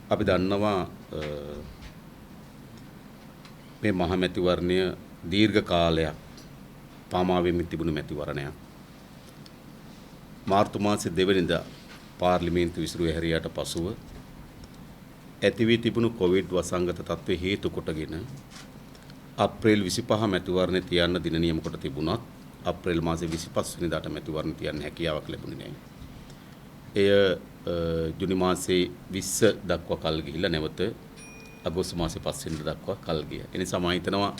අපි දන්නවා මේ මහ මැතිවරණය දීර්ඝ කාලයක් පාමා වෙමින් තිබුණු මැතිවරණයක්. මාර්තු මාසයේ 2 වෙනිදා පාර්ලිමේන්තු විසිරුවේ හැරියට පසුව ඇති වී තිබුණු කොවිඩ් වසංගත තත්ත්වයේ හේතු කොටගෙන අප්‍රේල් 25 මැතිවරණය තියන්න දින නියම කොට තිබුණත් අප්‍රේල් මාසයේ 25 වෙනිදාට මැතිවරණ තියන්න හැකියාවක් ලැබුණේ නැහැ. එය ජුනි මාසයේ 20 දක්වා කල් ගිහිල්ලා නැවත අගෝස්තු මාසයේ 5 වෙනිදා දක්වා කල් ගියා. ඒ නිසා මම හිතනවා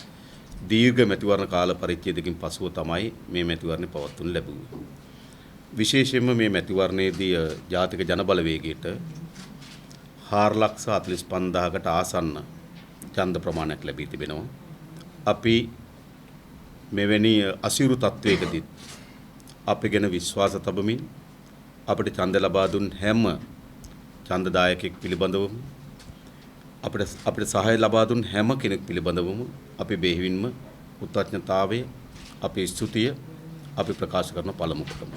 දීර්ඝ මැතිවරණ කාල පරිච්ඡේදකින් පසුව තමයි මේ මැතිවරණය පවත්වනු ලැබුවේ. විශේෂයෙන්ම මේ මැතිවරණයේදී ජාතික ජනබලවේගයට 4,45,000කට ආසන්න ඡන්ද ප්‍රමාණයක් ලැබී තිබෙනවා. අපි මෙවැනි අසිරු තත්වයකදී අපි ගැන විශ්වාස තබමින් අපිට ඡන්ද ලබා දුන් හැම ඡන්දදායකෙක් පිළිබඳවම අපිට සහාය ලබා දුන් හැම කෙනෙක් පිළිබඳවම අපි බෙහෙවින්ම කෘතඥතාවය අපේ ස්තුතිය අපි ප්‍රකාශ කරන පළමු කොටම.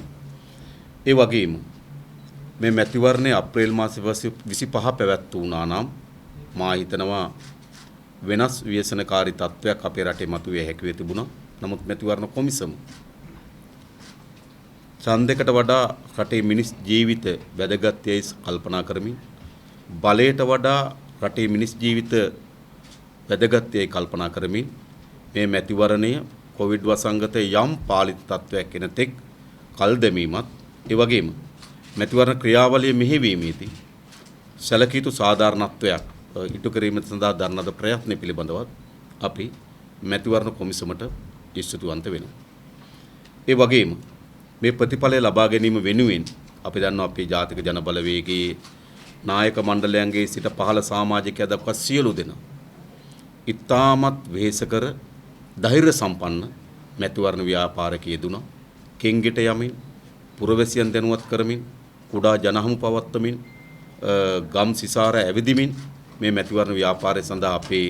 ඒ වගේම මේ මැතිවරණය අප්‍රේල් මාසයේ 25 පැවැත්වුණා නම් මා හිතනවා වෙනස් ව්‍යසනකාරී තත්වයක් අපේ රටේ මතුවේ හැකි වෙ තිබුණා. නමුත් මැතිවරණ කොමිසම ඡන්දයකට වඩා රටේ මිනිස් ජීවිත වැදගත් යයි කල්පනා කරමින් බලයට වඩා රටේ මිනිස් ජීවිත වැදගත් යයි කල්පනා කරමින් මේ මැතිවරණය කොවිඩ් වසංගතයේ යම් පාලිත තත්වයක් එන තෙක් කල් දැමීමත් ඒ වගේම මැතිවරණ ක්‍රියාවලිය මෙහෙයවීමේදී සැලකිය යුතු සාධාරණත්වයක් ඉටු කිරීම සඳහා දරන ලද ප්‍රයත්න පිළිබඳවත් අපි මැතිවරණ කොමිසමට ස්තුතිවන්ත වෙනවා. ඒ වගේම මේ ප්‍රතිඵලය ලබා ගැනීම වෙනුවෙන් අපි දන්නවා අපේ ජාතික ජනබලවේගයේ නායක මණ්ඩලයන්ගේ සිට පහළ සමාජිකයා දක්වා සියලු දෙනා ඉතාමත් වෙහෙසකර ධෛර්ය සම්පන්න මැතිවරණ ව්‍යාපාරකයේ යෙදුණා. කෙන්ගෙට යමින් පුරවැසියන් දැනුවත් කරමින් කුඩා ජනහමු පවත්වමින් ගම් සිසාර ඇවිදිමින් මේ මැතිවරණ ව්‍යාපාරය සඳහා අපේ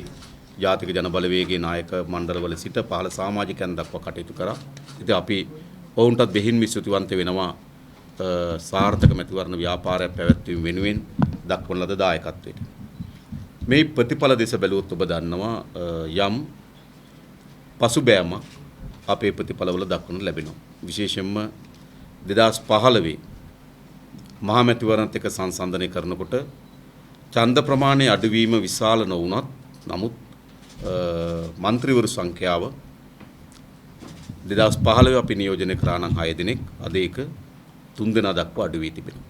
ජාතික ජනබලවේගයේ නායක මණ්ඩලවල සිට පහළ සමාජිකයන් දක්වා කටයුතු කරා. ඉතින් අපි ඔවුන්ටත් බෙහෙවින් ස්තුතිවන්ත වෙනවා සාර්ථක මැතිවරණ ව්‍යාපාරයක් පැවැත්වීම වෙනුවෙන් දක්වන ලද දායකත්වයට. මේ ප්‍රතිඵල දෙස බැලුවොත් ඔබ දන්නවා යම් පසුබෑමක් අපේ ප්‍රතිඵලවල දක්වනු ලැබෙනවා. විශේෂයෙන්ම 2015 මහා මැතිවරණත් එක්ක සංසන්දනය කරනකොට ඡන්ද ප්‍රමාණය අඩුවීම විශාල නොවුනත් නමුත් മന്ത്രിවරු සංඛ්‍යාව 2015 අපි නියෝජනය කරා නම් 6 දෙනෙක් අද ඒක 3 දෙනා දක්වා අඩු වී තිබෙනවා.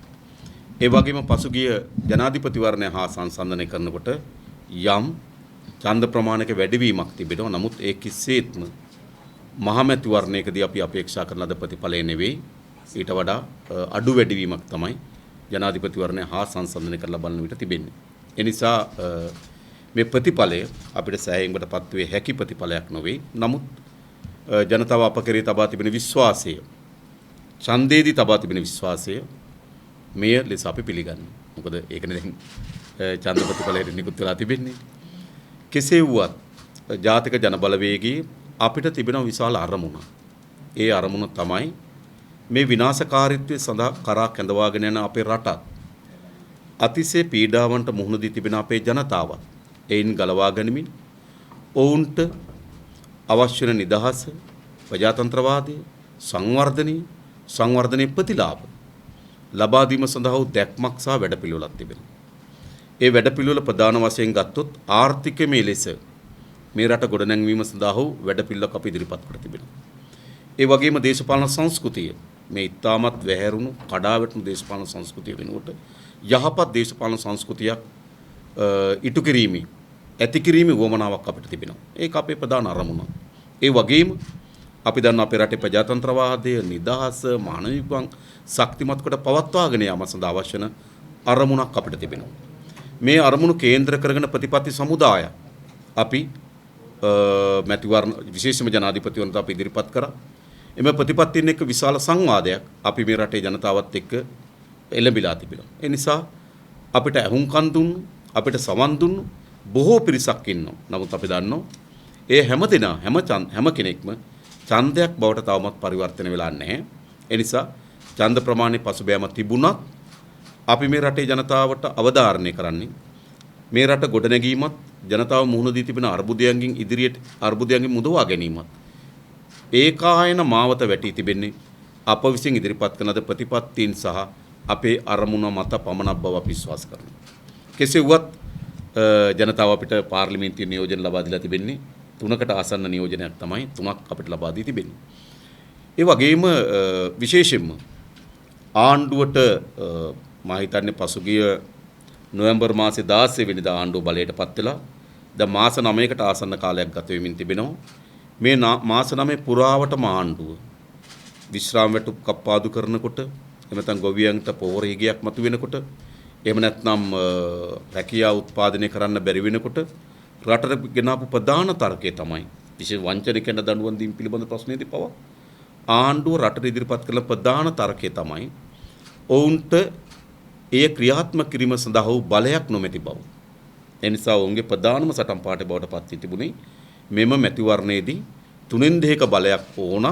ඒ වගේම පසුගිය ජනාධිපතිවරණය හා සංසන්දනය කරනකොට යම් ඡන්ද ප්‍රමාණයක වැඩිවීමක් තිබෙනවා. නමුත් ඒ කිසිසේත්ම මහා මැතිවරණයකදී අපි අපේක්ෂා කරන ලද ප්‍රතිඵලය නෙවෙයි. ඊට වඩා අඩු වැඩිවීමක් තමයි ජනාධිපතිවරණය හා සංසන්දනය කරලා බලන විට තිබෙන්නේ. ඒ නිසා මේ ප්‍රතිඵලය අපිට සෑහීමකටපත් වේ හැකි ප්‍රතිඵලයක් නොවේ. නමුත් ජනතාව අප කෙරේ තබා තිබෙන විශ්වාසය, ඡන්දේදී තබා තිබෙන විශ්වාසය මෙය ලෙස අපි පිළිගන්නවා. මොකද ඒකනේ දැන් ඡන්ද ප්‍රතිඵලයට නිකුත් වෙලා තිබෙන්නේ. කෙසේ වුවත් ජාතික ජනබලවේගයේ අපිට තිබෙන විශාල අරමුණ. ඒ අරමුණ තමයි මේ විනාශකාරීත්වය සඳහා කරා කැඳවාගෙන යන අපේ රටත් අතිශය පීඩාවන්ට මුහුණ දී තිබෙන අපේ ජනතාවත් එයින් ගලවා ගනිමින් ඔවුන්ට අවශ්‍ය වෙන නිදහස, ප්‍රජාතන්ත්‍රවාදය, සංවර්ධනයේ ප්‍රතිලාභ ලබා දීම සඳහා වූ දැක්මක් සහ වැඩපිළිවෙලක් තිබෙනවා. ඒ වැඩපිළිවෙල ප්‍රධාන වශයෙන් ගත්තොත් ආර්ථිකමය ලෙස මේ රට ගොඩනැංවීම සඳහා වූ වැඩපිළිවෙලක් අපි ඉදිරිපත් කර තිබෙනවා. ඒ වගේම දේශපාලන සංස්කෘතිය මේ ඉතාමත් වැහැරුණු කඩාවැටුණු දේශපාලන සංස්කෘතිය වෙනුවට යහපත් දේශපාලන සංස්කෘතියක් ඉටු කිරීමේ ඇති කිරීමේ වමනාවක් අපිට තිබෙනවා. ඒක අපේ ප්‍රධාන අරමුණ. ඒ වගේම අපි දන්නා අපේ රටේ ප්‍රජාතන්ත්‍රවාදය, නිදහස, මානව විභවං ශක්තිමත් කොට පවත්වාගෙන යාම සඳහා අවශ්‍ය වෙන අරමුණක් අපිට තිබෙනවා. මේ අරමුණු කේන්ද්‍ර කරගෙන ප්‍රතිපත්ති සමුදාය අපි මැතිවරණ විශේෂම ජනාධිපතිවරණට අපි ඉදිරිපත් කරා. එම ප්‍රතිපත්තියෙන් එක්ක විශාල සංවාදයක් අපි මේ රටේ ජනතාවත් එක්ක එළඹිලා තිබෙනවා. ඒ නිසා අපිට අහුම්කන් දුන්නු, අපිට සවන් දුන්නු බොහෝ පිරිසක් ඉන්නවා. නමුත් අපි දන්නවා ඒ හැමදෙනා හැම කෙනෙක්ම ඡන්දයක් බවට තවමත් පරිවර්තන වෙලා නැහැ. ඒ නිසා ඡන්ද ප්‍රමාණය පසුබෑම තිබුණත් අපි මේ රටේ ජනතාවට අවධාරණය කරන්නේ මේ රට ගොඩනැගීමත් ජනතාව මුහුණ දී තිබෙන අර්බුදයන්ගෙන් ඉදිරියට අර්බුදයන්ගෙන් මුදවා ගැනීමත් ඒකායන මාවත වැටී තිබෙන්නේ අප විසින් ඉදිරිපත් කරන ප්‍රතිපත්තීන් සහ අපේ අරමුණ මත පමණක් බව අපි විශ්වාස කරනවා. කෙසේ වුවත් ජනතාව අපිට පාර්ලිමේන්තු නියෝජන ලබා දීලා තිබෙන්නේ 3කට ආසන්න නියෝජනයක් තමයි 3ක් අපිට ලබා දී තිබෙන්නේ. ඒ වගේම විශේෂයෙන්ම ආණ්ඩුවට මා හිතන්නේ පසුගිය නොවැම්බර් මාසේ 16 වෙනිදා ආණ්ඩුව බලයට පත් වෙලා දැන් මාස 9කට ආසන්න කාලයක් ගත වෙමින් තිබෙනවා. මේ මාස 9 පුරාවටම ආණ්ඩුව විශ්‍රාම වැටුප් කප්පාදු කරනකොට එහෙම නැත්නම් ගොවියන්ට පොහොර හිගයක් මතු වෙනකොට එහෙම නැත්නම් රැකියාව උත්පාදනය කරන්න බැරි වෙනකොට රටට ගෙනාපු ප්‍රධාන තර්කය තමයි විශේෂ වංචනිකයන්ට දඬුවම් දීම පිළිබඳ ප්‍රශ්නයේදී පවා ආණ්ඩුව රටට ඉදිරිපත් කළ ප්‍රධාන තර්කය තමයි ඔවුන්ට එය ක්‍රියාත්මක කිරීම සඳහා වූ බලයක් නොමැති බව. ඒ නිසා ඔවුන්ගේ ප්‍රධානම සටන් පාඨය බවට පත් වී තිබුණේ මෙම මැතිවරණයේදී 3/2ක බලයක් ඕන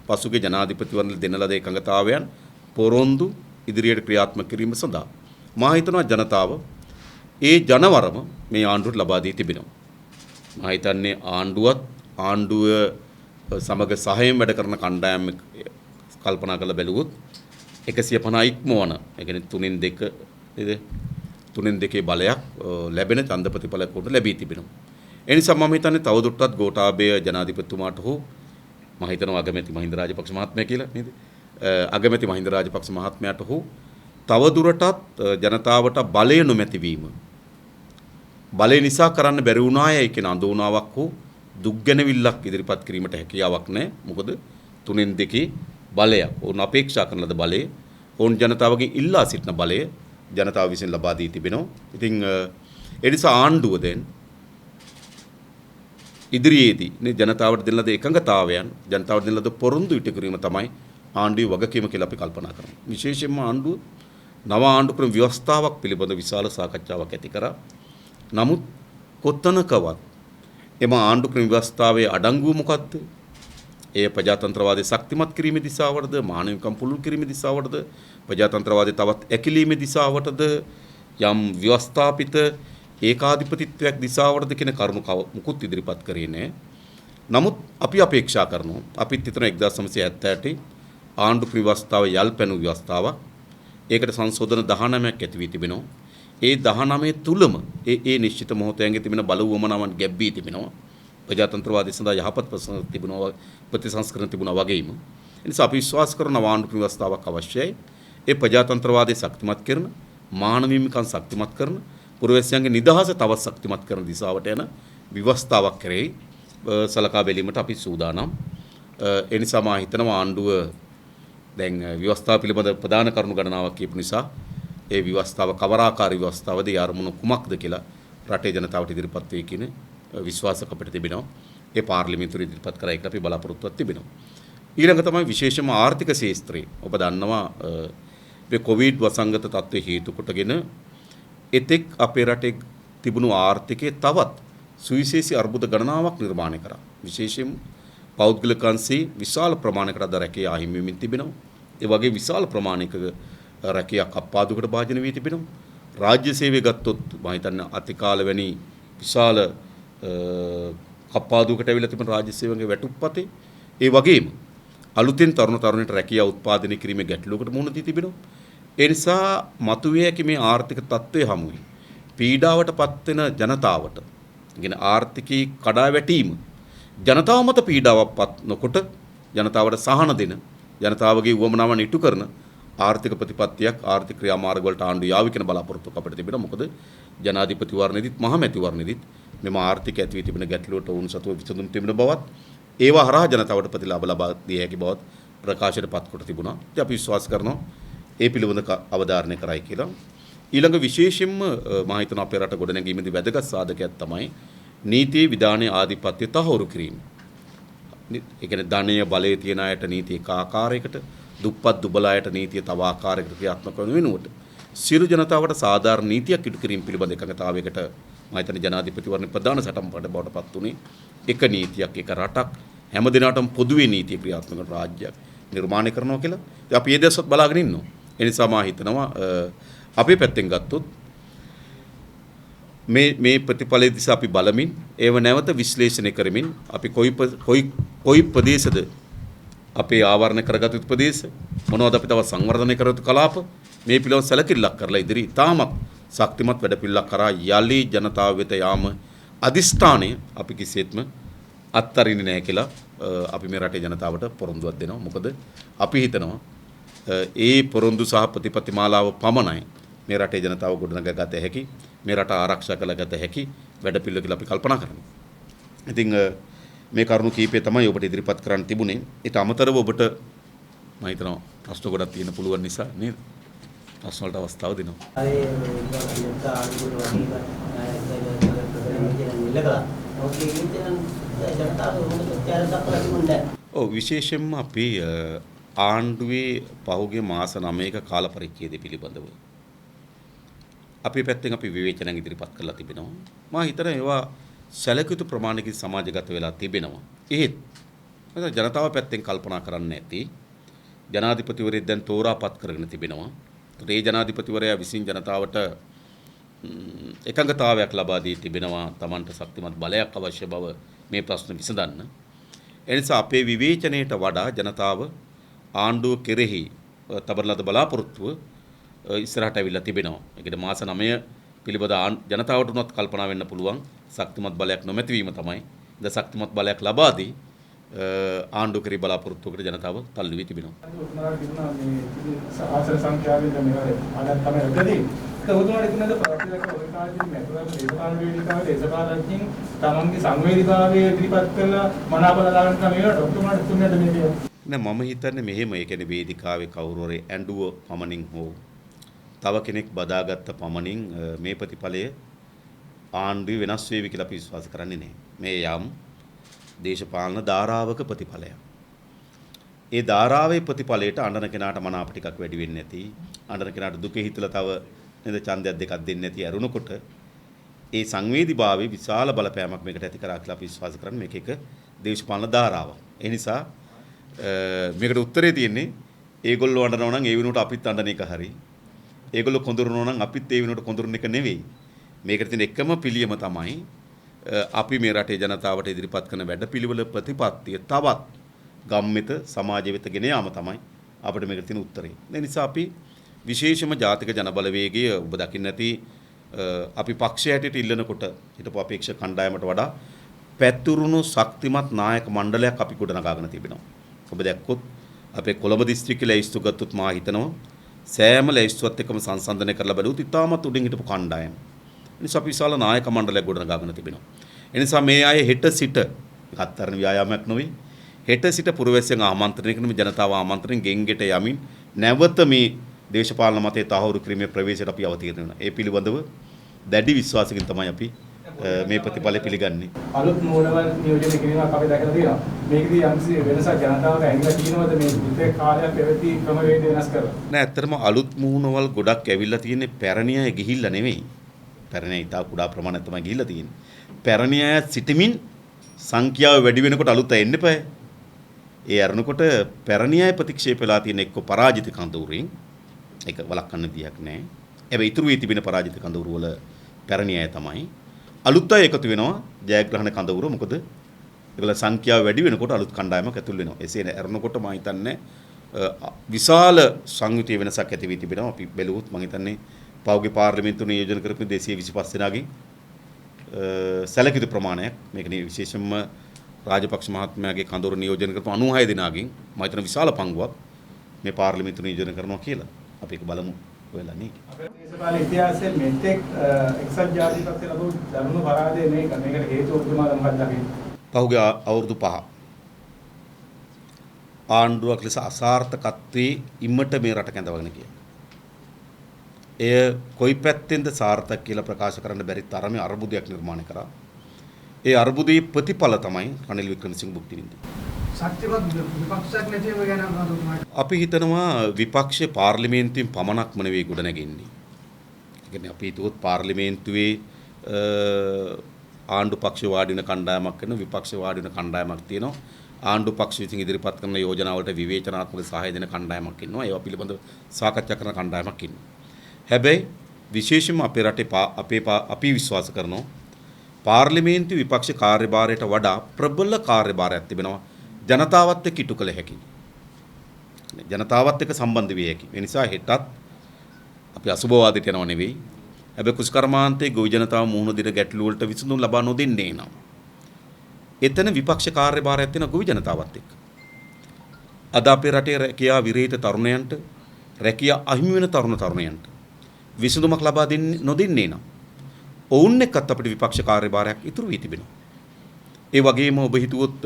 පසුගිය ජනාධිපතිවරණවල දෙන ලද එකඟතාවයන් පොරොන්දු ඉදිරියට ක්‍රියාත්මක කිරීම සඳහා මා හිතනවා ජනතාව ඒ ජනවරම මේ ආණ්ඩුවට ලබා දී තිබෙනවා. මා හිතන්නේ ආණ්ඩුව සමග සහයෙන් වැඩ කරන කණ්ඩායම් කල්පනා කරලා බැලුවොත් 150 ඉක්මවන ඒ කියන්නේ 3/2 බලයක් ලැබෙන ඡන්ද ප්‍රතිඵලයක් උඩ ලැබී තිබෙනවා. ඒ නිසා මම හිතන්නේ තවදුරටත් ගෝඨාභය ජනාධිපතිතුමාට හෝ මම හිතනවා අගමැති මහින්ද රාජපක්ෂ මහත්මයා කියලා නේද? අගමැති මහින්ද රාජපක්ෂ මහත්මයාට හෝ තවදුරටත් ජනතාවට බලය නොමැති වීම බලය නිසා කරන්න බැරි වුණායයි කියන අඳුනාවක් හෝ දුක්ගැනවිල්ලක් ඉදිරිපත් කිරීමට හැකියාවක් නැහැ. මොකද 3/2 බලයක් ඕන අපේක්ෂා කරන ලද බලය ඕන ජනතාවගෙන් ඉල්ලා සිටින බලය ජනතාව විසින් ලබා දී තිබෙනවා. ඉතින් ඒ නිසා ආණ්ඩුව දැන් ඉදිරියේදී මේ ජනතාවට දෙන ලද එකඟතාවයන් ජනතාවට දෙන ලද පොරොන්දු ඉටු කිරීම තමයි ආණ්ඩුවේ වගකීම කියලා අපි කල්පනා කරනවා. විශේෂයෙන්ම ආණ්ඩුව නව ආණ්ඩු ක්‍රම ව්‍යවස්ථාවක් පිළිබඳ විශාල සාකච්ඡාවක් ඇති කරා. නමුත් කොතනකවත් එම ආණ්ඩු ක්‍රම ව්‍යවස්ථාවේ අඩංගුව මොකක්ද? එය ප්‍රජාතන්ත්‍රවාදයේ ශක්තිමත් කිරීමේ දිශාවටද, මානවිකම් පුළුල් කිරීමේ දිශාවටද, ප්‍රජාතන්ත්‍රවාදයේ තවත් ඇකිලීමේ දිශාවටද, යම් ව්‍යවස්ථාපිත ඒකාධිපතිත්වයක් දිශාවටද කියන කරුණු මුකුත් ඉදිරිපත් කරේ නැහැ. නමුත් අපි අපේක්ෂා කරනවා අපිත් හිතන 1978 ආණ්ඩු ක්‍රම ව්‍යවස්ථාව යල්පැනු ව්‍යවස්ථාවක්. ඒකට සංශෝධන 19ක් ඇති වී තිබෙනවා. ඒ 19 තුලම ඒ නිශ්චිත මොහොතයන්ගේ තිබෙන බල වුවමනාවන් ගැබ්වී තිබෙනවා. ප්‍රජාතන්ත්‍රවාදී සඳහා යහපත් ප්‍රතිසංස්කරණ තිබුණා වගේම. ඒ නිසා අපි විශ්වාස කරන ආණ්ඩු ක්‍රම ව්‍යවස්ථාවක් අවශ්‍යයි. ඒ ප්‍රජාතන්ත්‍රවාදී ශක්තිමත් කරන, මානව හිමිකම් ශක්තිමත් කරන, පුරවැසියන්ගේ නිදහස තවත් ශක්තිමත් කරන දිශාවට යන ව්‍යවස්ථාවක් කරේ සලකා බැලීමට අපි සූදානම්. ඒ නිසා මා හිතනවා ආණ්ඩුව දැන් ව්‍යවස්ථාව පිළිබඳ ප්‍රධාන කරුණු ගණනාවක් කියපු නිසා ඒ ව්‍යවස්ථාව කවරාකාරී ව්‍යවස්ථාවද යාරමුණු කුමක්ද කියලා රටේ ජනතාවට ඉදිරිපත් වෙයි කියන විශ්වාසක අපිට තිබෙනවා. ඒ පාර්ලිමේන්තුවේ ඉදිරිපත් කරයි කියලා අපි බලාපොරොත්තුවක් තිබෙනවා. ඊළඟ තමයි විශේෂම ආර්ථික ශාස්ත්‍රය. ඔබ දන්නවා මේ කොවිඩ් වසංගත තත්ත්වයේ හේතු කොටගෙන එතෙක් අපේ රටේ තිබුණු ආර්ථිකයේ තවත් සුවිශේෂී අර්බුද ගණනාවක් නිර්මාණය කරා. විශේෂයෙන් පෞද්ගලික අංශයේ විශාල ප්‍රමාණයකට අද රැකියාව අහිමි වෙමින් තිබෙනවා. ඒ වගේ විශාල ප්‍රමාණයක රැකියාවක් අප්පාදුකට භාජන වී තිබෙනවා. රාජ්‍ය සේවය ගත්තොත් මම හිතන්නේ අතිකාල වැනි විශාල කප්පාදුකට ඇවිල්ලා තිබෙන රාජ්‍ය සේවකගේ වැටුප්පතේ ඒ වගේම අලුතෙන් තරුණ තරුණීන්ට රැකියාව උත්පාදනය කිරීමේ ගැටලුවකට මුහුණ දී තිබෙනවා. ඒ නිසා මතුවේ හැකි මේ ආර්ථික තත්ත්වය හමුවේ පීඩාවට පත්වෙන ජනතාවට කියන ආර්ථිකී කඩා වැටීම ජනතාව මත පීඩාවක් පත් නොකොට ජනතාවට සහන දෙන ජනතාවගේ උවමනාවන් ඉටු කරන ආර්ථික ප්‍රතිපත්තියක් ආර්ථික ක්‍රියාමාර්ග වලට ආණ්ඩුව යාවි කියන බලාපොරොත්තුවක් අපිට තිබෙනවා. මොකද ජනාධිපතිවරණෙදිත් මහමැතිවරණෙදිත් මෙම ආර්ථික ඇති වී තිබෙන ගැටලුවට වුන් සතුව විසඳුම් තිබෙන බවත් ඒවා හරහා ජනතාවට ප්‍රතිලාභ ලබා දිය හැකි බවත් ප්‍රකාශයට පත් කොට තිබුණා. ඉතින් අපි විශ්වාස කරනවා ඒ පිළිබඳ අවධාරණය කරයි කියලා. ඊළඟ විශේෂයෙන්ම මම හිතනවා අපේ රට ගොඩනැගීමේදී වැදගත් සාධකයක් තමයි නීතියේ විධානයේ ආධිපත්‍ය තහවුරු කිරීම. ඒ කියන්නේ ධනය බලය තියන අයට නීති එක ආකාරයකට, දුප්පත් දුබල අයට නීතිය තව ආකාරයකට ක්‍රියාත්මක කරන වෙනුවට සියලු ජනතාවට සාධාරණ නීතියක් ඉටු කිරීම පිළිබඳ එකඟතාවයකට මම හිතන්නේ ජනාධිපතිවරණේ ප්‍රධාන සටන් පාඨ බවට පත් උනේ එක නීතියක් එක රටක් හැම දිනකටම පොදුවේ නීතිය ක්‍රියාත්මක කරන රාජ්‍යයක් නිර්මාණය කරනවා කියලා. ඉතින් අපි මේ දැසත් බලාගෙන ඉන්නවා. ඒ නිසා මම හිතනවා අපේ පැත්තෙන් ගත්තොත් මේ ප්‍රතිඵලයේ දිස අපි බලමින් ඒව නැවත විශ්ලේෂණය කරමින් අපි කොයි ප්‍රදේශද අපේ ආවරණය කරගත් යුතු ප්‍රදේශ මොනවද අපි තව සංවර්ධනය කර යුතු කලාප මේ පිළිවෙල සැලකිල්ලක් කරලා ඉදිරි තාමත් ශක්තිමත් වැඩපිළිවෙලක් කරා යලි ජනතාව වෙත යාම අදිස්ථානය අපි කිසිසේත්ම අත්තරින්නේ නැහැ කියලා අපි මේ රටේ ජනතාවට පොරොන්දුවක් දෙනවා. මොකද අපි හිතනවා ඒ පොරොන්දු සහ ප්‍රතිපත්ති මාලාව පමණයි මේ රටේ ජනතාව ගොඩනගා ගත හැකි මේ රට ආරක්ෂා කළ ගත හැකි වැඩපිළිවෙල කියලා අපි කල්පනා කරනවා. ඉතින් මේ කරුණු කීපය තමයි ඔබට ඉදිරිපත් කරන්න තිබුණේ. ඊට අමතරව ඔබට මම හිතනවා ප්‍රශ්න ගොඩක් තියෙන පුළුවන් නිසා නේද? ප්‍රශ්න වලට අවස්ථාව දෙනවා. ඔව් විශේෂයෙන්ම අපි ආණ්ඩුවේ පහුගිය මාස 9ක කාල පරිච්ඡේදය පිළිබඳව අපි පැත්තෙන් අපි විවේචනයක් ඉදිරිපත් කරලා තිබෙනවා. මම හිතනවා ඒවා සැලකියුතු ප්‍රමාණයකින් සමාජගත වෙලා තිබෙනවා. ඒත් ජනතාව පැත්තෙන් කල්පනා කරන්න ඇති ජනාධිපතිවරයෙක් දැන් තෝරාපත් කරගෙන තිබෙනවා. ඒ ජනාධිපතිවරයා විසින් ජනතාවට එකඟතාවයක් ලබා දී තිබෙනවා. Tamanට ශක්තිමත් බලයක් අවශ්‍ය බව මේ ප්‍රශ්න විසඳන්න. ඒ නිසා අපේ විවේචනයට වඩා ජනතාව ආණ්ඩුව කෙරෙහි තබන ලද බලාපොරොත්තුව ඉස්සරහට ඇවිල්ලා තිබෙනවා. ඒකද මාස 9 පිළිබඳ ජනතාවට උනත් කල්පනා වෙන්න පුළුවන් ශක්තිමත් බලයක් නොමැති වීම තමයි. ද ශක්තිමත් බලයක් ලබා දී ආණ්ඩුව කෙරෙහි බලාපොරොත්තුවකට ජනතාව තල්ලු වී තිබෙනවා. ආසන සංඛ්‍යාවෙන් මේ ආඩම් තමයි රැකදී. ඒක උතුමට ඉන්නද ප්‍රතිලක ඔය කාලෙදී මෙතුරා දේශපාලන වේදිකාවේ දේශපාලනකින් තමන්ගේ සංවේදීතාවය ඉදිරිපත් කරලා මනාප දාගන්න තමයි මේකට උතුමට තුන්නද මේ කියන්නේ. නෑ මම හිතන්නේ මෙහෙම ඒ කියන්නේ වේදිකාවේ කවුරු හරි ඇඬුව පමණින් හෝ තව කෙනෙක් බදාගත්ත පමණින් මේ ප්‍රතිඵලය ආණ්ඩුව වෙනස් වේවි කියලා අපි විශ්වාස කරන්නේ නැහැ. මේ යම් දේශපාලන ධාරාවක ප්‍රතිඵලයක්. ඒ ධාරාවේ ප්‍රතිඵලයට අඬන කෙනාට මනාප ටිකක් වැඩි වෙන්නේ නැති. අඬන කෙනාට දුකේ හිතලා තව නේද ඡන්දයක් දෙකක් දෙන්නේ නැති අරුණකොට ඒ සංවේදීභාවයේ විශාල බලපෑමක් මේකට ඇති කරා කියලා අපි විශ්වාස කරන්නේ මේක එක දේශපාලන ධාරාවක්. ඒ නිසා මේකට උත්තරේ තියෙන්නේ ඒගොල්ලෝ අඬනවා නම් ඒ වෙනුවට අපිත් අඬන එක හරි. ඒගොල්ලෝ කොඳුරනවා නම් අපිත් ඒ වෙනුවට කොඳුරන එක නෙවෙයි. මේකට තියෙන එකම පිළියම තමයි අපි මේ රටේ ජනතාවට ඉදිරිපත් කරන වැඩපිළිවෙල ප්‍රතිපත්තිය තවත් ගම්මිත සමාජය වෙත ගෙන යාම තමයි අපිට මේකට තියෙන උත්තරේ. ඒ නිසා අපි විශේෂම ජාතික ජනබලවේගය ඔබ දකින්න ඇති අපි පක්ෂය හැටියට ඉල්ලනකොට හිටපු අපේක්ෂක කණ්ඩායමට වඩා පැතුරුණු ශක්තිමත් නායක මණ්ඩලයක් අපි ගොඩනගාගෙන තිබෙනවා. ඔබ දැක්කොත් අපේ කොළඹ දිස්ත්‍රික්කයේ ලැයිස්තු ගත්තොත් මා හිතනවා සෑම ලැයිස්තුවත් එක්කම සංසන්දනය කරලා බැලුවොත් ඉතාමත් උඩින් හිටපු කණ්ඩායම. ඒ නිසා අපි විශාල නායක මණ්ඩලයක් ගොඩනගාගෙන තිබෙනවා. ඒ නිසා මේ අය හෙට සිට අත්තරන ව්‍යායාමයක් නොවේ. හෙට සිට පුරවැසියන් ආමන්ත්‍රණය කරන මේ ජනතාව ආමන්ත්‍රණයෙන් ගෙන්ගෙට යමින් නැවත මේ දේශපාලන මතය තහවුරු කිරීමේ ප්‍රවේශයට අපි අවතීර්ණ වෙනවා. ඒ පිළිබඳව දැඩි විශ්වාසකින් තමයි අපි මේ ප්‍රතිඵලය පිළිගන්නේ. අලුත් මූලවල නියෝජනය කිරීමක් අපි දැකලා තියෙනවා. මේකදී යම්කිසි වෙනසක් ජනතාවට ඇහිලා තියෙනවද මේ විතර කාලයක් පැවති ක්‍රමවේද වෙනස් කරලා? නෑ ඇත්තටම අලුත් මූණවල් ගොඩක් ඇවිල්ලා තියෙන්නේ පැරණි අය ගිහිල්ලා නෙවෙයි. පැරණි අය ඉතා කුඩා ප්‍රමාණයක් තමයි ගිහිල්ලා තියෙන්නේ. පැරණි අය සිටමින් සංඛ්‍යාව වැඩි වෙනකොට අලුත් අය එන්න එපා. ඒ අරනකොට පැරණි අය ප්‍රතික්ෂේප වෙලා තියෙන එක්ක පරාජිත කඳවුරින් ඒක වළක්වන්න දෙයක් නැහැ. හැබැයි ඉතුරු වී තිබෙන පරාජිත කඳවුරු වල පැරණි අය තමයි. අලුත් අය එකතු වෙනවා ජයග්‍රහණ කඳවුර. මොකද ඒගොල්ල සංඛ්‍යාව වැඩි වෙනකොට අලුත් කණ්ඩායමක් ඇතුල් වෙනවා. එසේ නැරනකොට මම හිතන්නේ විශාල සංයුතිය වෙනසක් ඇති වී තිබෙනවා. අපි බැලුවොත් මම හිතන්නේ පෞගේ පාර්ලිමේන්තු නියෝජන කරපු 225 දෙනාගෙන් සැලකිත ප්‍රමාණයක් මේක විශේෂයෙන්ම රාජපක්ෂ මහත්මයාගේ කඳවුර නියෝජන කරපු 96 දෙනාගෙන් මම හිතන විශාල පංගුවක් මේ පාර්ලිමේන්තු නියෝජන කරනවා කියලා. අපි ඒක බලමු වෙලා නේ. දේශපාලන ඉතිහාසයේ මෙතෙක් එක්සත් ජාතික පක්ෂය ලැබු දරුණු පරාජය මේකට හේතුව උතුමාද මොකක්ද අපි? පහුගිය අවුරුදු 5 ආණ්ඩුවක් ලෙස අසාර්ථකත්වයේ ඉම්මට මේ රට කැඳවගෙන ගියා. එය කොයි පැත්තෙන්ද සාර්ථක කියලා ප්‍රකාශ කරන්න බැරි තරමේ අර්බුදයක් නිර්මාණය කරා. ඒ අර්බුදයේ ප්‍රතිඵල තමයි රනිල් වික්‍රමසිංහ භුක්ති විඳින්නේ. ශක්තිමත් විපක්ෂයක් නැතිව ගැන අපි හිතනවා විපක්ෂ පාර්ලිමේන්තුවෙන් පමණක්ම නෙවෙයි ගොඩ නැගෙන්නේ. ඒ කියන්නේ අපි හිතුවොත් පාර්ලිමේන්තුවේ ආණ්ඩු පක්ෂ වාඩි වෙන කණ්ඩායමක් කරන විපක්ෂ වාඩි වෙන කණ්ඩායමක් තියෙනවා. ආණ්ඩු පක්ෂ විසින් ඉදිරිපත් කරන යෝජනාවලට විවේචනාත්මක සහාය දෙන කණ්ඩායමක් ඉන්නවා. ඒවා පිළිබඳව සාකච්ඡා කරන කණ්ඩායමක් ඉන්නවා. හැබැයි විශේෂයෙන්ම අපේ රටේ අපි විශ්වාස කරනවා පාර්ලිමේන්තු විපක්ෂ කාර්යභාරයට වඩා ප්‍රබල කාර්යභාරයක් තිබෙනවා ජනතාවත් එක්ක ඉටු කළ හැකි. ජනතාවත් එක්ක සම්බන්ධ විය හැකි. ඒ නිසා හෙටත් අපි අසුබවාදයට යනව නෙවෙයි. හැබැයි කුෂ්කර්මාන්තයේ ගොවි ජනතාව මුහුණ දෙන ගැටලු වලට විසඳුම් ලබා නොදෙන්නේ නම් එතන විපක්ෂ කාර්යභාරයක් තියෙන ගොවි ජනතාවත් එක්ක. අද අපේ රටේ රැකියා විරහිත තරුණයන්ට රැකියා අහිමි වෙන තරුණයන්ට විසඳුමක් ලබා දෙන්නේ නොදෙන්නේ නම් ඔවුන් එක්කත් අපිට විපක්ෂ කාර්යභාරයක් ඉතුරු වී තිබෙනවා. ඒ වගේම ඔබ හිතුවොත්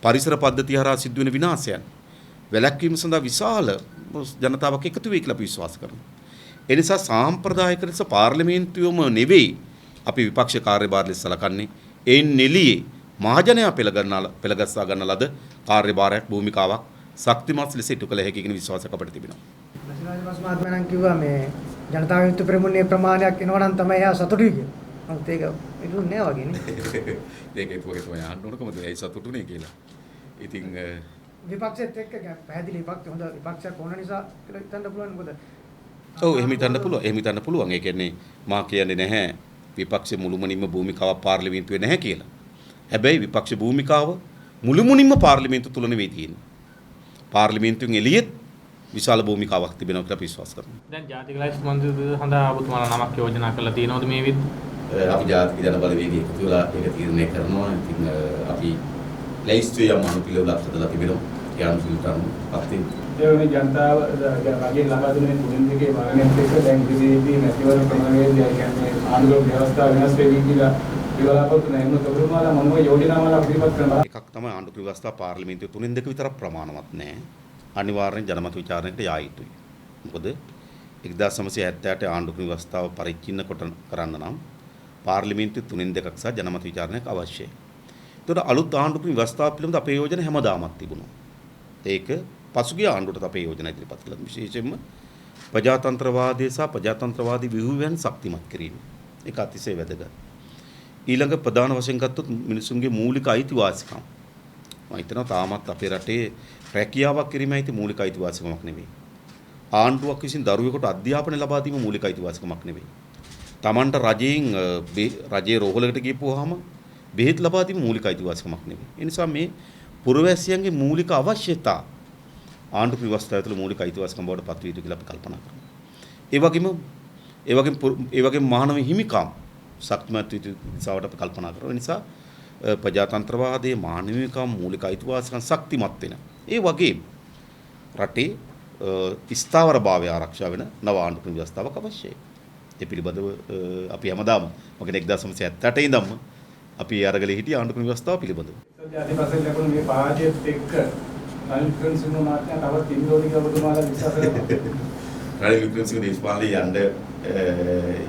පරිසර පද්ධතිය හරහා සිදුවෙන විනාශයන් වැළැක්වීම සඳහා විශාල ජනතාවක් එකතු වෙයි කියලා අපි විශ්වාස කරනවා. ඒ නිසා සාම්ප්‍රදායික ලෙස පාර්ලිමේන්තුවම නෙවෙයි අපි විපක්ෂ කාර්යභාරය සලකන්නේ. ඒ නෙලියේ මහජනයා පෙළගස්සා ගන්න ලද කාර්යභාරයක් භූමිකාවක් ශක්තිමත් ලෙස ඉටු කළ හැකි කියන විශ්වාසයක් අපිට තිබෙනවා. රජිනිවාස මහත්මයා නම් කිව්වා මේ ජනතාව විමුක්ති පෙරමුණේ ප්‍රමාණයක් එනවා නම් තමයි එයා සතුටුයි කියලා. නමුත් ඒක ඉදුන්නේ නැහැ වගේ නේ. ඒක ඒකේ තමයි අහන්න ඕන කොහොමද ඒ සතුටුනේ කියලා. ඉතින් විපක්ෂෙත් එක්ක පැහැදිලි විපක්ෂ හොඳ විපක්ෂයක් ඕන නිසා කියලා හිතන්න පුළුවන් මොකද? ඔව් එහෙම හිතන්න පුළුවන්. ඒ කියන්නේ මා කියන්නේ නැහැ විපක්ෂ මුළුමනින්ම භූමිකාවක් පාර්ලිමේන්තුවේ නැහැ කියලා. හැබැයි විපක්ෂ භූමිකාව මුළුමනින්ම පාර්ලිමේන්තු තුල නෙවෙයි තියෙන්නේ. පාර්ලිමේන්තුවෙන් එළියෙත් විශාල භූමිකාවක් තිබෙනවා කියලා අපි විශ්වාස කරනවා. දැන් ජාතික ලයිස්තු මන්ත්‍රීතුමා සඳහා ඔබතුමාලා නමක් යෝජනා කරලා තියෙනවද මේ විදිහට? අපි ජාතික ජන බලවේගය එකතු වෙලා ඒක තීරණය කරනවා. ඉතින් අපි ලයිස්තුවේ යම් අනුපිළිවෙලක් හදලා තිබෙනවා. ඒ අනුපිළිවෙලට අපිට ඒ වගේ ජනතාව රජයෙන් ලබා දුන්නේ තුලින් දෙකේ වරණයක් එක්ක දැන් විදේශී මැතිවරණ ක්‍රමවේදය කියන්නේ ආණ්ඩුවේ ව්‍යවස්ථාව වෙනස් වෙවි කියලා බලාපොරොත්තු නැහැ. මොකද ඔබතුමාලා මොනම යෝජනාවල පිළිපත් කරනවා. එකක් තමයි ආණ්ඩු ව්‍යවස්ථාව පාර්ලිමේන්තුවේ තුනෙන් දෙක විතර ප්‍රමාණවත් නැහැ. අනිවාර්යෙන් ජනමත විචාරණයට යා යුතුයි. මොකද 1978 ආණ්ඩු ව්‍යවස්ථාව පරිච්ඡින්න කොට කරන්න නම් පාර්ලිමේන්තුවේ තුනෙන් දෙකක් සහ ජනමත විචාරණයක් අවශ්‍යයි. ඒතකොට අලුත් ආණ්ඩු ව්‍යවස්ථාව පිළිබඳ අපේ යෝජන හැමදාමත් තිබුණා. ඒක පසුගිය ආණ්ඩුවට අපේ යෝජනා ඉදිරිපත් කළා. විශේෂයෙන්ම ප්‍රජාතන්ත්‍රවාදය සහ ප්‍රජාතන්ත්‍රවාදී ව්‍යුහයන් ශක්තිමත් කිරීම. ඒක අතිශය වැදගත්. ඊළඟ ප්‍රධාන වශයෙන් ගත්තොත් මිනිසුන්ගේ මූලික අයිතිවාසිකම්. මම හිතනවා තාමත් අපේ රටේ රැකියාවක් කිරීමයි අයිති මූලික අයිතිවාසිකමක් නෙවෙයි. ආණ්ඩුවක් විසින් දරුවෙකුට අධ්‍යාපනය ලබා දීම මූලික අයිතිවාසිකමක් නෙවෙයි. Tamanට රජයේ රෝහලකට ගියපුවාම බෙහෙත් ලබා දීම මූලික අයිතිවාසිකමක් නෙවෙයි. ඒ නිසා මේ පුරවැසියන්ගේ මූලික අවශ්‍යතා ආණ්ඩු ව්‍යවස්ථාව තුළ මූලික අයිතිවාසිකම් බවට පත් විය යුතු කියලා අපි කල්පනා කරනවා. ඒ වගේම මානව හිමිකම් ශක්තිමත් දිශාවට අපි කල්පනා කරනවා. ඒ නිසා ප්‍රජාතන්ත්‍රවාදයේ මානව හිමිකම් මූලික අයිතිවාසිකම් ශක්තිමත් වෙන. ඒ වගේම රටේ ස්ථාවරභාවය ආරක්ෂා වෙන නව ආණ්ඩු ව්‍යවස්ථාවක් අවශ්‍යයි. ඒ පිළිබඳව අපි හැමදාම මගේ 1978 ඉඳන්ම අපි අරගලේ හිටිය ආණ්ඩු ව්‍යවස්ථාව පිළිබඳව. අධිපසෙන් ලැබුණ මේ පාඩියත් එක්ක රනිල් වික්‍රමසිංහ මහත්මයා තවත් ඉන්දෝනි කියලා ඔබතුමාලා විශ්වාස කරනවා. රනිල් වික්‍රමසිංහ දේශපාලනේ යන්න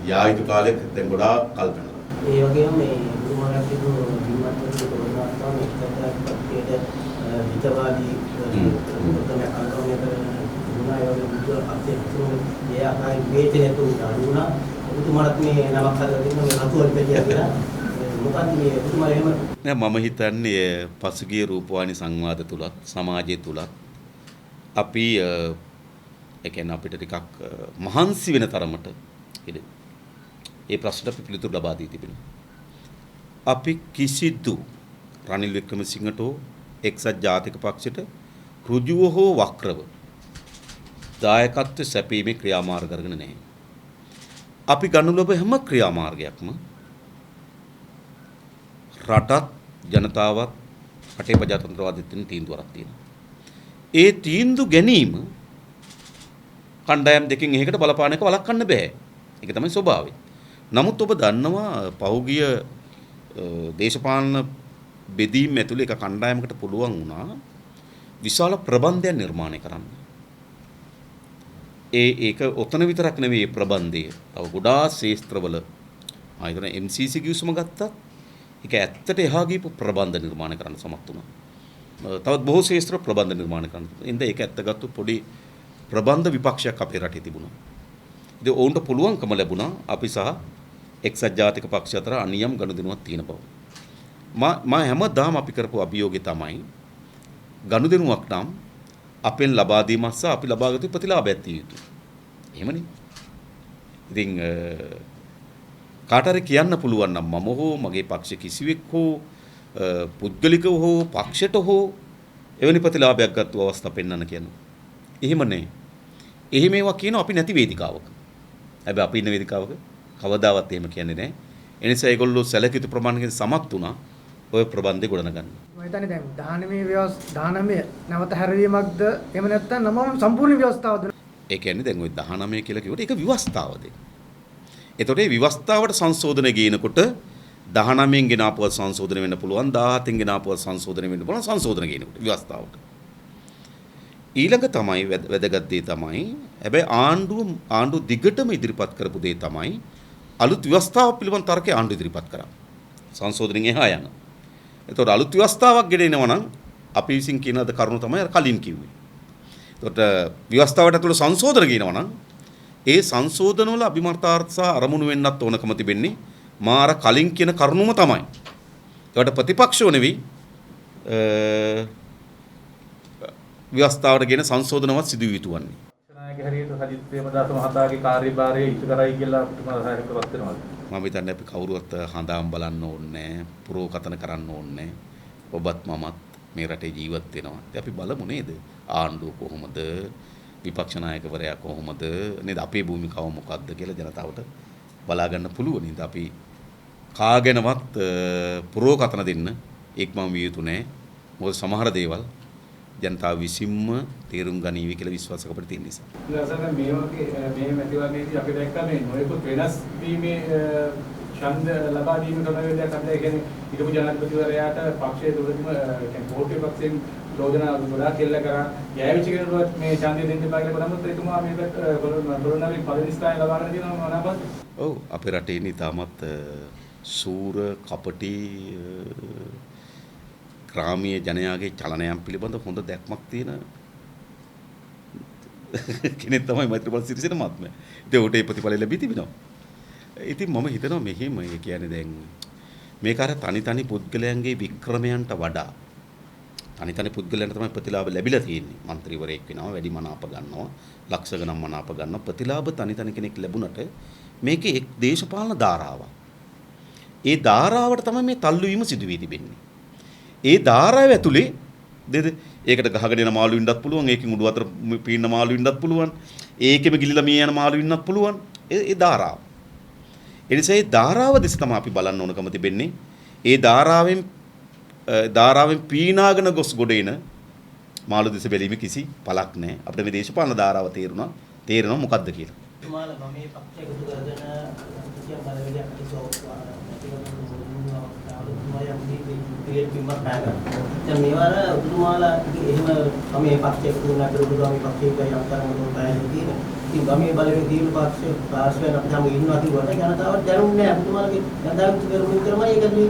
යා යුතු කාලෙක දැන් ගොඩාක් කල්පනා. ඒ වගේම මේ ඔබතුමාලා කියපු ජීවත් වෙන කොරෝනාව එක්කත් හිතවාදී උත්තරයක් අනුගමනය කරන ගුණය වගේ බුද්ධ අපේ හිතුවේ ඒ ආකාරයෙන් වේදනයට උදාහරණුණා. ඔබතුමාලත් මේ නමක් හදලා දෙන්න මේ රතුවල් පෙටියක් කියලා මොකක්ද මේ ඔබතුමාලා එහෙම නෑ මම හිතන්නේ පසුගිය රූපවාහිනී සංවාද තුලත් සමාජය තුලත් අපි ඒ කියන්නේ අපිට ටිකක් මහන්සි වෙන තරමට ඒ ප්‍රශ්නට අපි පිළිතුරු ලබා දී තිබෙනවා. අපි කිසිදු රනිල් වික්‍රමසිංහට එක්සත් ජාතික පක්ෂයට ඍජුව හෝ වක්‍රව දායකත්ව සැපීමේ ක්‍රියාමාර්ග කරගෙන නැහැ. අපි ගනු ලබ හැම ක්‍රියාමාර්ගයක්ම රටත් ජනතාවත් රටේ ප්‍රජාතන්ත්‍රවාදීන් තීන්දුවක් තියෙනවා. ඒ තීන්දුව ගැනීම කණ්ඩායම් දෙකකින් එකකට බලපාන එක වළක්වන්න බෑ. ඒක තමයි ස්වභාවය. නමුත් ඔබ දන්නවා පහුගිය දේශපාලන බෙදීම් ඇතුළේ එක කණ්ඩායමකට පුළුවන් වුණා විශාල ප්‍රබන්ධයක් නිර්මාණය කරන්න. ඒක ඔතන විතරක් නෙවෙයි ප්‍රබන්ධය. තව ගොඩාක් ශාස්ත්‍රවල ආයතන MCC කිව්සම ගත්තත් ඒක ඇත්තට එහා ගියපු ප්‍රබන්ධ නිර්මාණය කරන්න සමත් වුණා. තවත් බොහෝ ශාස්ත්‍ර ප්‍රබන්ධ නිර්මාණය කරන්න. ඉතින් ඒක ඇත්ත ගත්ත පොඩි ප්‍රබන්ධ විපක්ෂයක් අපේ රටේ තිබුණා. ඉතින් ඔවුන්ට පුළුවන්කම ලැබුණා අපි සහ එක්සත් ජාතික පක්ෂ අතර අනියම් ගනුදෙනුවක් තියෙන බව. මා හැමදාම අපි කරපු අභියෝගය තමයි ගනුදෙනුවක් නම් අපෙන් ලබා දීමත් සහ අපි ලබාගත් ප්‍රතිලාභයක් තිය යුතුයි. එහෙමනේ. ඉතින් කාට හරි කියන්න පුළුවන් නම් මම හෝ මගේ පක්ෂ කිසිවෙක් හෝ පුද්ගලිකව හෝ පක්ෂයට හෝ එවැනි ප්‍රතිලාභයක් ගත්ත අවස්ථා පෙන්වන්න කියනවා. එහෙම නැහැ. එහෙම ඒවා කියන අපි නැති වේදිකාවක. හැබැයි අපි ඉන්න වේදිකාවක කවදාවත් එහෙම කියන්නේ නැහැ. ඒ නිසා ඒගොල්ලෝ සැලකිත ප්‍රමාණයකින් සමත් වුණා ඔය ප්‍රබන්ධය ගොඩනගන්න. මම හිතන්නේ දැන් 19 නැවත හැරවීමක්ද එහෙම නැත්නම් නම සම්පූර්ණ ව්‍යවස්ථාවද? ඒ කියන්නේ දැන් ওই 19 කියලා කිව්වට ඒක විවස්ථාවද? එතකොට මේ විවස්ථාවට සංශෝධන ගේනකොට 19න් ගෙන ආපුවත් සංශෝධන වෙන්න පුළුවන් 17න් ගෙන ආපුවත් සංශෝධන වෙන්න පුළුවන් සංශෝධන ගේනකොට විවස්ථාවට. ඊළඟ තමයි වැදගත් දේ තමයි හැබැයි ආණ්ඩුව දිගටම ඉදිරිපත් කරපු දේ තමයි අලුත් විවස්ථාවක් පිළිබඳ තර්කය ආණ්ඩුව ඉදිරිපත් කරා. සංශෝධනෙන් එහා යන. එතකොට අලුත් විවස්ථාවක් ගෙනෙනවා නම් අපි විසින් කියන අද කරුණු තමයි අර කලින් කිව්වේ. එතකොට විවස්ථාවට ඇතුළේ සංශෝධන කියනවා නම් ඒ සංශෝධන වල අභිමතාර්ථ සහ අරමුණු වෙන්නත් ඕනකම තිබෙන්නේ මාර කලින් කියන කරුණුම තමයි. ඒකට ප්‍රතිපක්ෂව නෙවෙයි ව්‍යවස්ථාවට ගෙන සංශෝධනවත් සිදු වී යුතුවන්නේ. නායක හරියට සජිත් ප්‍රේමදාස මහතාගේ කාර්යභාරය ඉටු කරයි කියලා අපිට මතකවත් වෙනවා. මම හිතන්නේ අපි කවුරුවත් හඳාම් බලන්න ඕනේ නැහැ, පුරෝකතන කරන්න ඕනේ නැහැ. ඔබත් මමත් මේ රටේ ජීවත් වෙනවා. ඉතින් අපි බලමු නේද? ආණ්ඩුව කොහොමද? විපක්ෂ නායකවරයා කොහොමද? නේද? අපේ භූමිකාව මොකක්ද කියලා ජනතාවට බලා ගන්න පුළුවන්. ඉතින් අපි කාගෙනවත් පුරෝකතන දෙන්න එක්මන් විය යුතු නැහැ. මොකද සමහර දේවල් ජනතාව විසින්ම තේරුම් ගනීවි කියලා විශ්වාසයක් අපිට තියෙන නිසා. ඉතින් මේ වගේ මේ මැතිවරණයේදී අපි දැක්කා මේ නොයෙකුත් වෙනස් වීමේ ඡන්ද ලබා දීම තමයි දෙයක් අපිට කියන්නේ ඊටු ජනාධිපතිවරයාට පක්ෂයේ තුලදීම කියන්නේ කෝටි පක්ෂයෙන් යෝජනා ගොඩාක් කෙල්ල කරා යෑවිච කෙනෙකුට මේ ඡන්දය දෙන්න බෑ කියලා නමුත් එතුමා මේක කොරෝනාවේ පළවෙනි ස්ථානය ලබාගෙන තියෙනවා මොනවාද? ඔව් අපේ රටේ ඉන්නේ තාමත් සූර කපටි ග්‍රාමීය ජනයාගේ චලනයන් පිළිබඳ හොඳ දැක්මක් තියෙන කෙනෙක් තමයි මෛත්‍රීපාල සිරිසේන මහත්මයා. ඉතින් උට ඒ ප්‍රතිඵල ලැබී තිබෙනවා. ඉතින් මම හිතනවා මෙහෙම ඒ කියන්නේ දැන් මේක අර තනි පුද්ගලයන්ගේ වික්‍රමයන්ට වඩා තනි පුද්ගලයන්ට තමයි ප්‍රතිලාභ ලැබිලා තියෙන්නේ. മന്ത്രിවරයෙක් වෙනවා, වැඩි මනාප ගන්නවා, ලක්ෂ ගණන් මනාප ගන්නවා. ප්‍රතිලාභ තනි කෙනෙක් ලැබුණට මේකේ එක් දේශපාලන ධාරාවක්. ඒ ධාරාවට තමයි මේ තල්ලු වීම සිදු වී තිබෙන්නේ. ඒ ධාරාව ඇතුලේ දෙද ඒකට ගහගෙන යන මාළු ඉන්නත් පුළුවන්, ඒකෙන් උඩු අතර පීන්න මාළු ඉන්නත් පුළුවන්, ඒකෙම ගිලිලා මිය යන මාළු ඉන්නත් පුළුවන්. ඒ ධාරාව. ඒ නිසා ඒ ධාරාව දිස් තමයි අපි බලන්න ඕනකම තිබෙන්නේ. ඒ ධාරාවෙන් පීනාගෙන ගොස් ගොඩ එන මාළු දිස බැලීමේ කිසි පළක් නැහැ. අපිට මේ දේශපාලන ධාරාව තේරෙනවා මොකද්ද කියලා. තුමාලා මේ පක්ෂ එකතු කරගෙන කිසියම් බලවේගයක් දැන් මේවර උතුමාලා එහෙම මේ පක්ෂ එකතු වුණා කියලා මේ පක්ෂයක යම් තරමකට බයයි තියෙන. ඉතින් ගමේ බලවේග තියෙන පක්ෂ පාර්ශ්වයෙන් අපි හැම ඉන්නවා කිව්වට ජනතාවට දැනුන්නේ නැහැ. උතුමාලගේ ජනතාවට කරුණු කරමයි ඒක නෙවෙයි.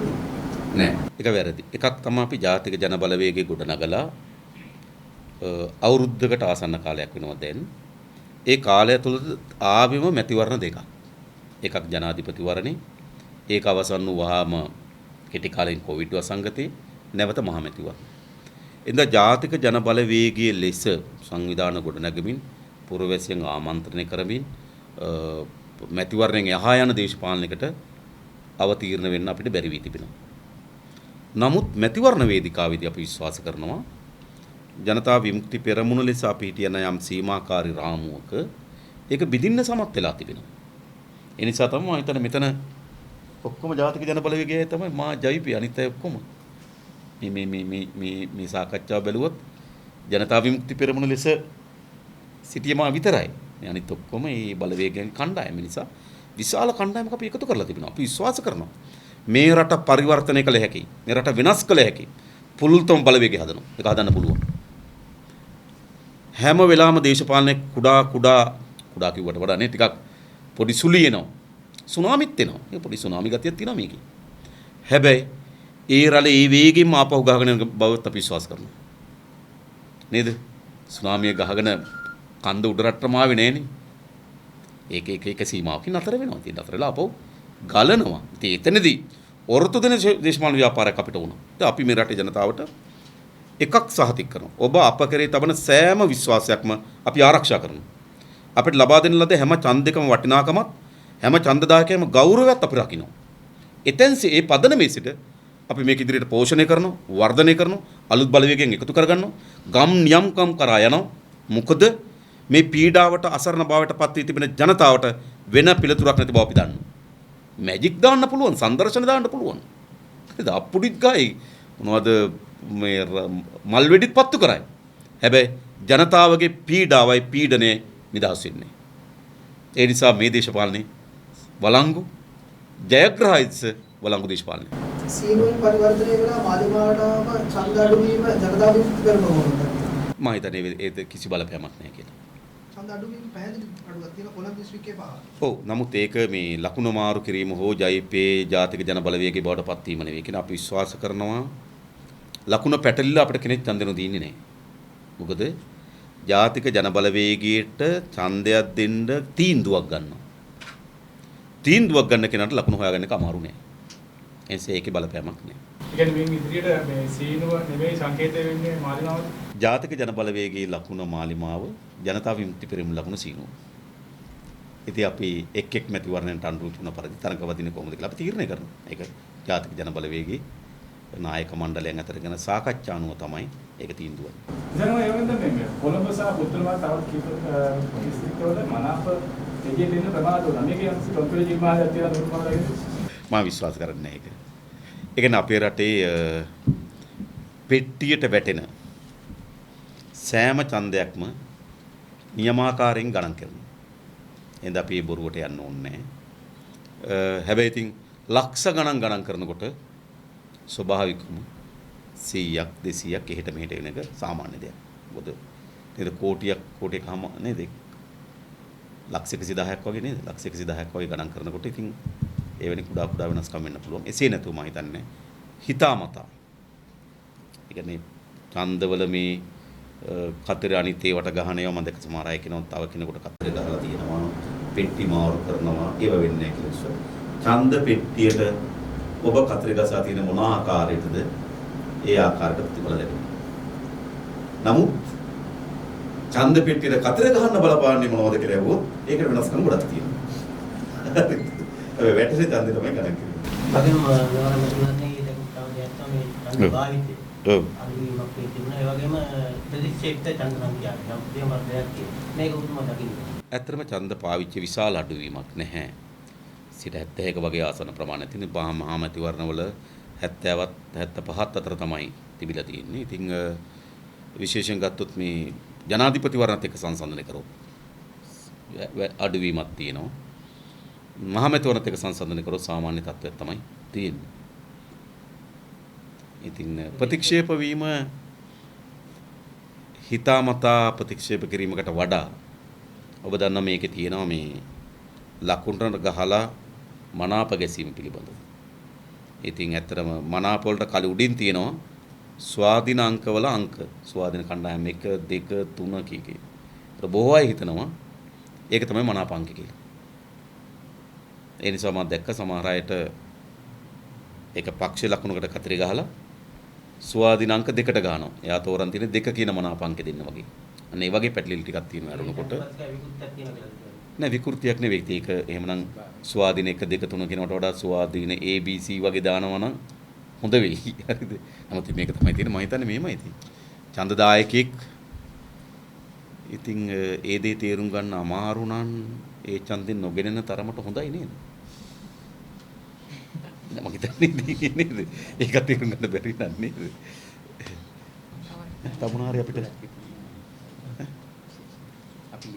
නෑ ඒක වැරදි. එකක් තමයි අපි ජාතික ජන බලවේගයේ ගොඩනගලා අවුරුද්දකට ආසන්න කාලයක් වෙනවා දැන්. ඒ කාලය තුළ ආවෙම මැතිවරණ දෙකක්. එකක් ජනාධිපතිවරණේ, ඒක අවසන් වූ වහාම කෙටි කාලෙන් කොවිඩ් වසංගතේ නැවත මහ මැතිවරණ. එඳා ජාතික ජන බලවේගයේ ලෙස සංවිධාන ගොඩනගමින් පුරවැසියන් ආමන්ත්‍රණය කරමින් මැතිවරණයෙන් එහා යන දේශපාලනයකට අවතීර්ණ වෙන්න අපිට බැරි වී තිබෙනවා. නමුත් මැතිවරණ වේදිකාවේදී අපි විශ්වාස කරනවා ජනතා විමුක්ති පෙරමුණ ලෙස අපි හිටියන යම් සීමාකාරී රාමුවක ඒක බිඳින්න සමත් වෙලා තිබෙනවා. ඒ නිසා තමයි මම හිතන්නේ මෙතන ඔක්කොම ජාතික ජන බලවේගය තමයි මා ජයිපි අනිත් අය ඔක්කොම මේ සාකච්ඡාව බැලුවොත් ජනතා විමුක්ති පෙරමුණ ලෙස සිටියම විතරයි. මේ අනිත් ඔක්කොම මේ බලවේගයන් කණ්ඩායම නිසා විශාල කණ්ඩායමක් අපි එකතු කරලා තිබෙනවා. අපි විශ්වාස කරනවා මේ රට පරිවර්තනය කළ හැකි. මේ රට වෙනස් කළ හැකි. පුළුල්තම බලවේගය හදනවා. ඒක හදන්න පුළුවන්. හැම වෙලාවම දේශපාලනේ කුඩා කිව්වට වඩා නේ ටිකක් පොඩි සුළි එනවා. සුනාමිත් එනවා. මේ පොඩි සුනාමි ගතියක් තියෙනවා මේකේ. හැබැයි ඒ රළේ ඒ වේගෙන් ආපහු ගහගෙන යන බවත් අපි විශ්වාස කරනවා. නේද? සුනාමිය ගහගෙන කන්ද උඩ රට්ටම ආවේ නෑනේ. ඒක සීමාවකින් නතර වෙනවා. ඉතින් නතර වෙලා ආපහු ගලනවා. ඉතින් එතනදී ඔරොත්තු දෙන දේශපාලන ව්‍යාපාරයක් අපිට වුණා. ඉතින් අපි මේ රටේ ජනතාවට එකක් සහතික කරනවා. ඔබ අප කරේ තබන සෑම විශ්වාසයක්ම අපි ආරක්ෂා කරනවා. අපිට ලබා දෙන ලද හැම ඡන්දයකම වටිනාකමත් හැම ඡන්දදායකයම ගෞරවයත් අපි රකින්න. එතෙන්සේ ඒ පදනමේ සිට අපි මේක ඉදිරියට පෝෂණය කරනවා, වර්ධනය කරනවා, අලුත් බලවේගයෙන් එකතු කරගන්නවා, ගම් නියම්කම් කරා යනවා. මොකද මේ පීඩාවට අසරණ භාවයට පත් වී තිබෙන ජනතාවට වෙන පිළිතුරක් නැති බව අපි දන්නවා. මැජික් දාන්න පුළුවන්, සංදර්ශන දාන්න පුළුවන්. හරිද? අප්පුඩිත් ගායි මොනවද මේ මල් වෙඩිත් පත්තු කරයි. හැබැයි ජනතාවගේ පීඩාවයි පීඩනේ නිදහස් වෙන්නේ. ඒ නිසා මේ දේශපාලනේ වළංගු ජයග්‍රහයිත්ස වළංගු දේශපාලනේ. සීනුවෙන් පරිවර්තනය වෙලා මාලිමාවටම ඡන්ද අඩු වීම ජනතා විමුක්ති කරනවා මොකද? මම හිතන්නේ ඒක කිසි බලපෑමක් නැහැ කියලා. ඡන්ද අඩු වීම පැහැදිලි අඩුවක් තියෙන කොළඹ දිස්ත්‍රික්කයේ පහ. ඔව් නමුත් ඒක මේ ලකුණු මාරු කිරීම හෝ ජයිපේ ජාතික ජන බලවේගයේ බවට පත් වීම නෙවෙයි කියන අපි විශ්වාස කරනවා. ලකුණ පැටලිලා අපිට කෙනෙක් ඡන්දෙ නොදීන්නේ නැහැ. මොකද ජාතික ජන බලවේගයට ඡන්දයක් දෙන්න තීන්දුවක් ගන්නවා. තීන්දුවක් ගන්න කෙනාට ලකුණු හොයාගන්න එක අමාරු නෑ. එනිසා ඒකේ බලපෑමක් නෑ. ඒ කියන්නේ මේ ඉදිරියට මේ සීනුව නෙමෙයි සංකේතය වෙන්නේ මාලිමාවට. ජාතික ජන බලවේගයේ ලකුණ මාලිමාව, ජනතා විමුක්ති පෙරමුණ ලකුණ සීනුව. ඉතින් අපි එක් එක් මැතිවරණයට අනුරූප වුණ පරිදි තරඟ වදින්නේ කොහොමද කියලා අපි තීරණය කරනවා. ඒක ජාතික ජන බලවේගයේ නායක මණ්ඩලයන් අතර ගැන සාකච්ඡා අනුව තමයි ඒක තීන්දුව. දැන් ඔය වගේ මේ කොළඹ සහ පුත්තලම තවත් කීප දිස්ත්‍රික්කවල මනාප එළිය දෙන්න ප්‍රමාද වුණා. මේකේ යම්සි කොන්ත්‍රෝල් ජීමාදයක් කියලා දුරුපාරගෙන මම විශ්වාස කරන්නේ නැහැ ඒක. ඒ කියන්නේ අපේ රටේ පෙට්ටියට වැටෙන සෑම ඡන්දයක්ම නියමාකාරයෙන් ගණන් කරනවා. එහෙනම් අපි මේ බොරුවට යන්න ඕනේ නැහැ. හැබැයි ඉතින් ලක්ෂ ගණන් කරනකොට ස්වභාවිකවම 100ක් 200ක් එහෙට මෙහෙට වෙන එක සාමාන්‍ය දෙයක්. මොකද නේද කෝටියකම නේද? ලක්ෂ 110ක් වගේ නේද? ලක්ෂ 110ක් වගේ ගණන් කරනකොට ඉතින් එවැනි කුඩා වෙනස්කම් වෙන්න පුළුවන්. එසේ නැතුව මම හිතන්නේ හිතාමතා. ඒ කියන්නේ ඡන්දවල මේ කතරේ අනිත් ඒවට ගහන ඒවා මම දැක සමහර අය කියනවා තව කෙනෙකුට කතරේ ගහලා තියෙනවා, පෙට්ටි මාරු කරනවා, ඒව වෙන්නේ නැහැ කියලා. ඡන්ද පෙට්ටියට ඔබ කතරේ ගසා තියෙන මොන ආකාරයකටද ඒ ආකාරයට ප්‍රතිඵල ලැබෙනවා. නමුත් ඡන්ද පෙට්ටියට කතරේ ගහන්න බලපාන්නේ මොනවද කියලා ඇහුවොත් ඒකට වෙනස්කම් ගොඩක් තියෙනවා. ඒ වැටසේ ඡන්දේ තමයි ගණන් කරන්නේ. වගේම නවරම තුනන්නේ දැන් තමයි මේ ඡන්ද භාවිතය. ඔව්. අනිවාර්යයෙන්ම මේ තිබුණා. ඒ වගේම ප්‍රතික්ෂේපිත ඡන්ද සංඛ්‍යාව. යම් වර්ධනයක් තියෙනවා. මේක උතුම දකින්න. ඇත්තටම ඡන්ද පාවිච්චි විශාල අඩුවීමක් නැහැ. 70ක වගේ ආසන ප්‍රමාණයක් තියෙන මහා මැතිවරණවල 70ත් 75ත් අතර තමයි තිබිලා තියෙන්නේ. ඉතින් විශේෂයෙන් ගත්තොත් මේ ජනාධිපති වරණත් එක්ක සංසන්දනය කරොත් අඩුවීමක් තියෙනවා. මහා මැතිවරණත් එක්ක සංසන්දනය කරොත් සාමාන්‍ය තත්ත්වයක් තමයි තියෙන්නේ. ඉතින් ප්‍රතික්ෂේප වීම හිතාමතා ප්‍රතික්ෂේප කිරීමකට වඩා ඔබ දන්නා මේකේ තියෙනවා මේ ලකුණට ගහලා මනාප ගැසීම පිළිබඳව. ඉතින් ඇත්තටම මනාප වලට කල උඩින් තියෙනවා ස්වාධීන අංකවල අංක. ස්වාධීන කණ්ඩායම් 1 2 3 කීකේ. ඒක බොහෝ අය හිතනවා ඒක තමයි මනාප අංක කියලා. ඒ නිසා මම දැක්ක සමහර අයට ඒක පක්ෂ ලකුණකට කතරේ ගහලා ස්වාධීන අංක දෙකට ගන්නවා. එයා තෝරන් තියෙන 2 කියන මනාප අංක දෙන්න වගේ. අන්න ඒ වගේ පැටලිලි ටිකක් තියෙනවා අරුණකොට. නෑ විකෘතියක් නෙවෙයි. ඒක එහෙමනම් ස්වාධීන 1 2 3 කියනකට වඩා ස්වාධීන ABC වගේ දානවා නම් හොඳ වෙයි. හරිද? නමුත් මේක තමයි තියෙන්නේ. මම හිතන්නේ මේමයි තියෙන්නේ. ඡන්දදායකෙක් ඉතින් ඒ දේ තේරුම් ගන්න අමාරු නම් ඒ ඡන්දෙන් නොගෙනෙන තරමට හොඳයි නේද? මම හිතන්නේ නේද? ඒක තේරුම් ගන්න බැරි නන් නේද? තමුණාරි අපිට අපි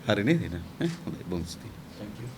හරි නේද? හොඳයි බොන්ස්ටි. Thank you.